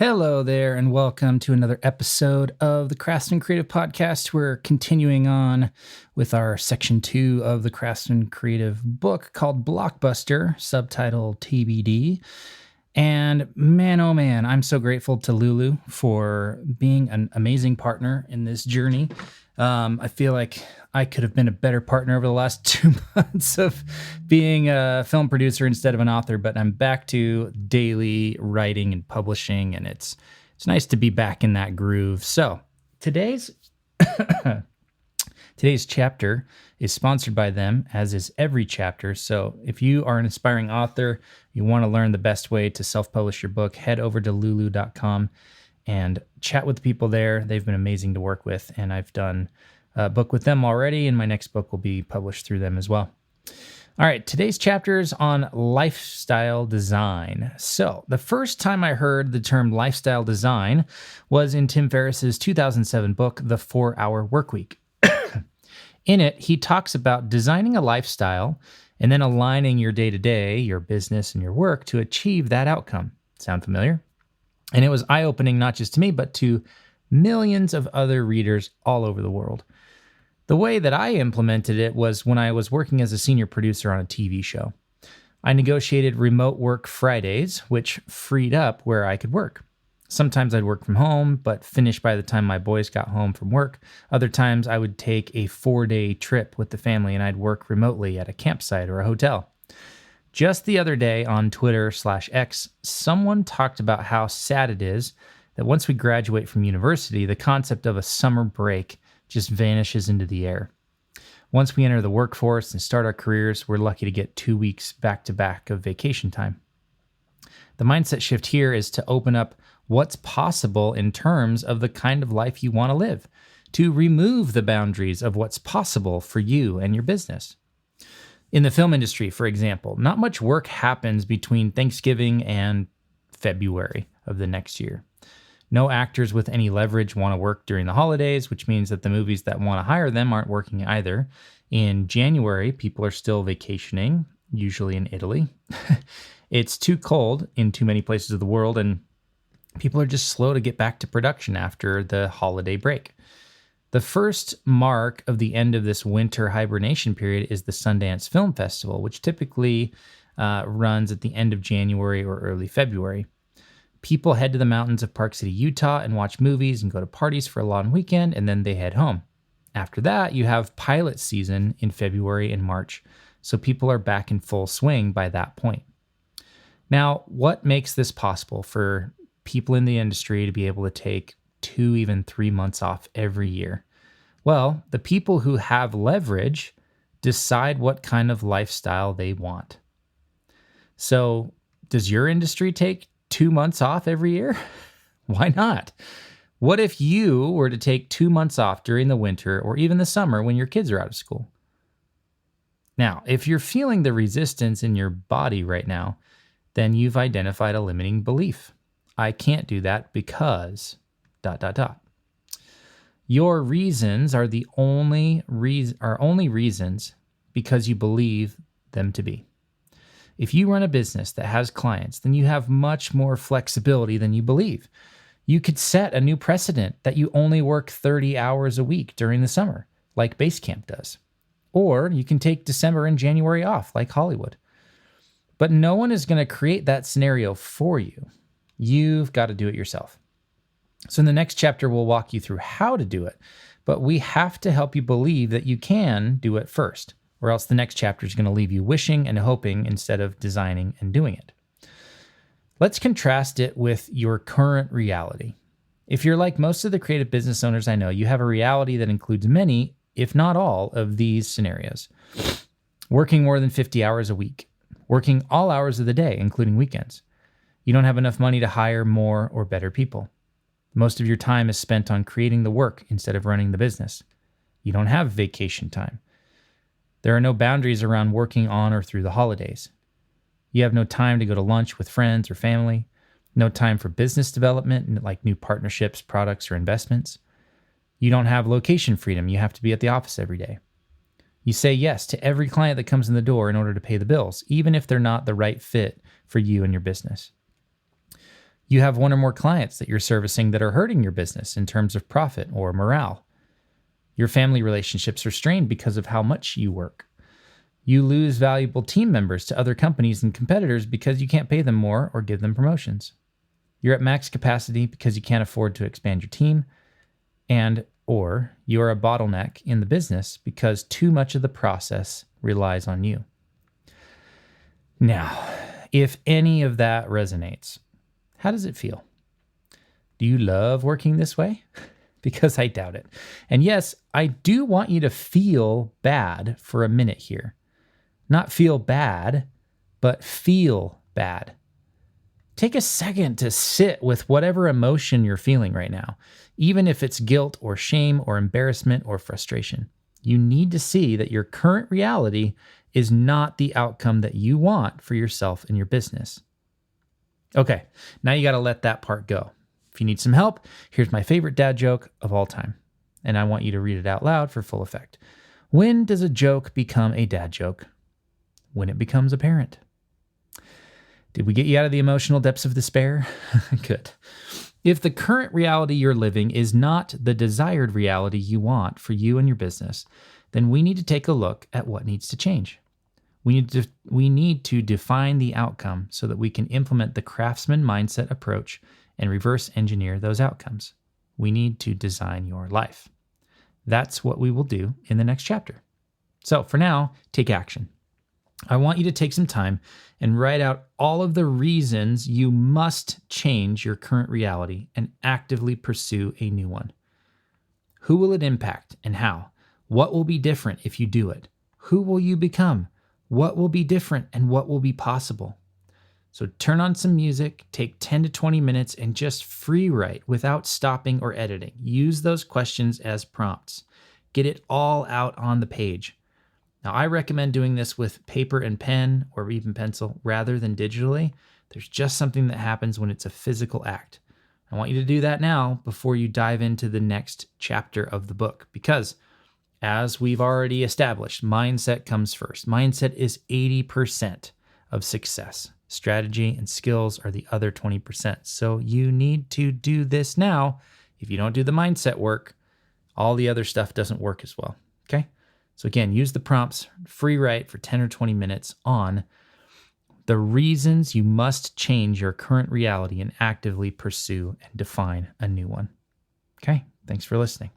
Hello there, and welcome to another episode of the Craftsman Creative Podcast. We're continuing on with our section 2 of the Craftsman Creative book called Blockbuster, subtitled TBD. And man, oh man, I'm so grateful to Lulu for being an amazing partner in this journey. I feel like I could have been a better partner over the last 2 months of being a film producer instead of an author, but I'm back to daily writing and publishing, and it's nice to be back in that groove. So today's chapter is sponsored by them, as is every chapter. So if you are an aspiring author, you want to learn the best way to self-publish your book, head over to lulu.com and chat with the people there. They've been amazing to work with, and I've done a book with them already, and my next book will be published through them as well. All right, today's chapter is on lifestyle design. So the first time I heard the term lifestyle design was in Tim Ferriss's 2007 book, The 4-Hour Workweek. In it, he talks about designing a lifestyle and then aligning your day-to-day, your business, and your work to achieve that outcome. Sound familiar? And it was eye-opening not just to me, but to millions of other readers all over the world. The way that I implemented it was when I was working as a senior producer on a TV show. I negotiated remote work Fridays, which freed up where I could work. Sometimes I'd work from home, but finish by the time my boys got home from work. Other times I would take a 4-day trip with the family and I'd work remotely at a campsite or a hotel. Just the other day on Twitter/X, someone talked about how sad it is that once we graduate from university, the concept of a summer break just vanishes into the air. Once we enter the workforce and start our careers, we're lucky to get 2 weeks back-to-back of vacation time. The mindset shift here is to open up what's possible in terms of the kind of life you want to live, to remove the boundaries of what's possible for you and your business. In the film industry, for example, not much work happens between Thanksgiving and February of the next year. No actors with any leverage want to work during the holidays, which means that the movies that want to hire them aren't working either. In January, people are still vacationing, usually in Italy. It's too cold in too many places of the world, and people are just slow to get back to production after the holiday break. The first mark of the end of this winter hibernation period is the Sundance Film Festival, which typically runs at the end of January or early February. People head to the mountains of Park City, Utah, and watch movies and go to parties for a long weekend, and then they head home. After that, you have pilot season in February and March, so people are back in full swing by that point. Now, what makes this possible for people in the industry to be able to take 2, even 3 months off every year? Well, the people who have leverage decide what kind of lifestyle they want. So, does your industry take 2 months off every year? Why not? What if you were to take 2 months off during the winter or even the summer when your kids are out of school? Now, if you're feeling the resistance in your body right now, then you've identified a limiting belief. I can't do that because ... Your reasons are the only reasons because you believe them to be. If you run a business that has clients, then you have much more flexibility than you believe. You could set a new precedent that you only work 30 hours a week during the summer, like Basecamp does. Or you can take December and January off, like Hollywood. But no one is going to create that scenario for you. You've got to do it yourself. So in the next chapter, we'll walk you through how to do it, but we have to help you believe that you can do it first, or else the next chapter is going to leave you wishing and hoping instead of designing and doing it. Let's contrast it with your current reality. If you're like most of the creative business owners I know, you have a reality that includes many, if not all, of these scenarios. Working more than 50 hours a week. Working all hours of the day, including weekends. You don't have enough money to hire more or better people. Most of your time is spent on creating the work instead of running the business. You don't have vacation time. There are no boundaries around working on or through the holidays. You have no time to go to lunch with friends or family. No time for business development, like new partnerships, products, or investments. You don't have location freedom. You have to be at the office every day. You say yes to every client that comes in the door in order to pay the bills, even if they're not the right fit for you and your business. You have one or more clients that you're servicing that are hurting your business in terms of profit or morale. Your family relationships are strained because of how much you work. You lose valuable team members to other companies and competitors because you can't pay them more or give them promotions. You're at max capacity because you can't afford to expand your team, or you're a bottleneck in the business because too much of the process relies on you. Now, if any of that resonates, how does it feel? Do you love working this way? Because I doubt it. And yes, I do want you to feel bad for a minute here. Not feel bad, but feel bad. Take a second to sit with whatever emotion you're feeling right now, even if it's guilt or shame or embarrassment or frustration. You need to see that your current reality is not the outcome that you want for yourself and your business. Okay, now you got to let that part go. If you need some help, here's my favorite dad joke of all time, and I want you to read it out loud for full effect. When does a joke become a dad joke? When it becomes apparent. Did we get you out of the emotional depths of despair? Good. If the current reality you're living is not the desired reality you want for you and your business, then we need to take a look at what needs to change. We need to define the outcome so that we can implement the craftsman mindset approach and reverse engineer those outcomes. We need to design your life. That's what we will do in the next chapter. So for now, take action. I want you to take some time and write out all of the reasons you must change your current reality and actively pursue a new one. Who will it impact and how? What will be different if you do it? Who will you become? What will be different and what will be possible? So turn on some music, take 10 to 20 minutes, and just free write without stopping or editing. Use those questions as prompts. Get it all out on the page. Now, I recommend doing this with paper and pen or even pencil rather than digitally. There's just something that happens when it's a physical act. I want you to do that now before you dive into the next chapter of the book, because as we've already established, mindset comes first. Mindset is 80% of success. Strategy and skills are the other 20%. So you need to do this now. If you don't do the mindset work, all the other stuff doesn't work as well. Okay? So again, use the prompts, free write for 10 or 20 minutes on the reasons you must change your current reality and actively pursue and define a new one. Okay? Thanks for listening.